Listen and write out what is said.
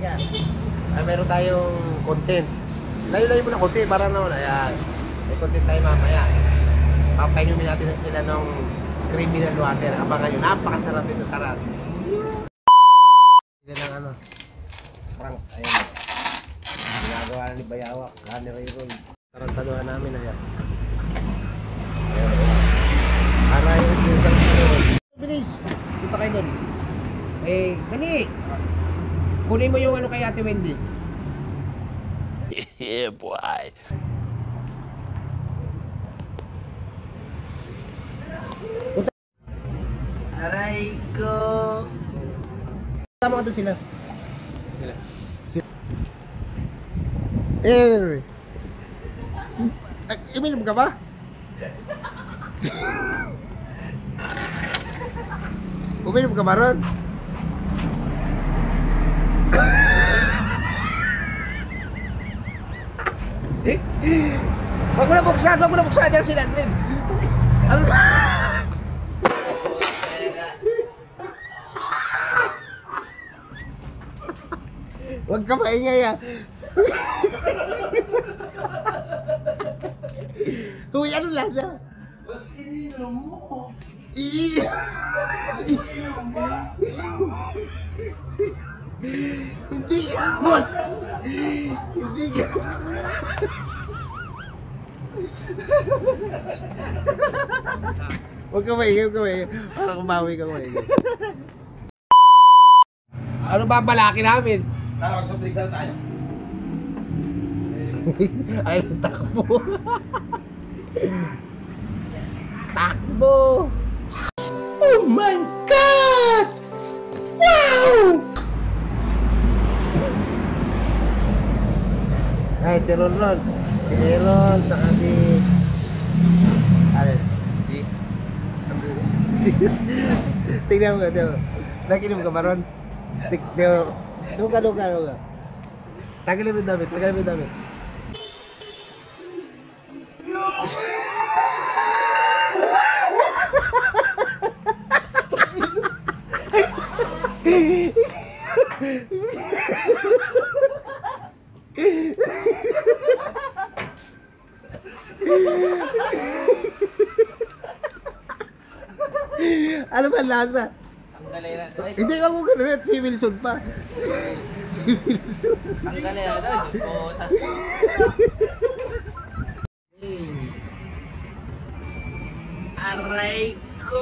Teka. Meron tayong content. Layo-layo mo na content para naman. Ayan. May content tayo mamaya. Papainumin natin sila ng criminal water. Abangan nyo. Napakasarap ito. Sarap. Yan ang ano. Frank. Ayan. Ginagawa na ni Bayawa. Runny Ray Roll. Tarantaduhan namin. Ayan. Ayan. Aray. Bilis. Punta kayo doon. Dali. Kunin mo yung ano kay Ate Wendy. Yeah, boy. Aray ko. Tama ka doon sila. Uminom ka ba? Uminom ka ba ron? Wag mo na buksan yan sila, Andrin. Ano? Wag ka maingay ah. Uy, ano lasa? Ininom mo. Hindi ka. Boss! Hindi ka. Huwag ka maingay, huwag ka maingay. Parang kumawi ka maingay. Ano ba balaki namin? Tara, mag-sublig tayo. Ay, takbo. Takbo. Oh my God! Wow! Ay, si Ron. Si Ron, saka si... Ano? Tingnan mo ka, tingnan mo. Nakinom ka ba, Ron? Luka. Tagalin mo yung damit. Ano ba lasa? Hindi ka mo ganun, si Wilson pa. Ang galing na. Aray ko!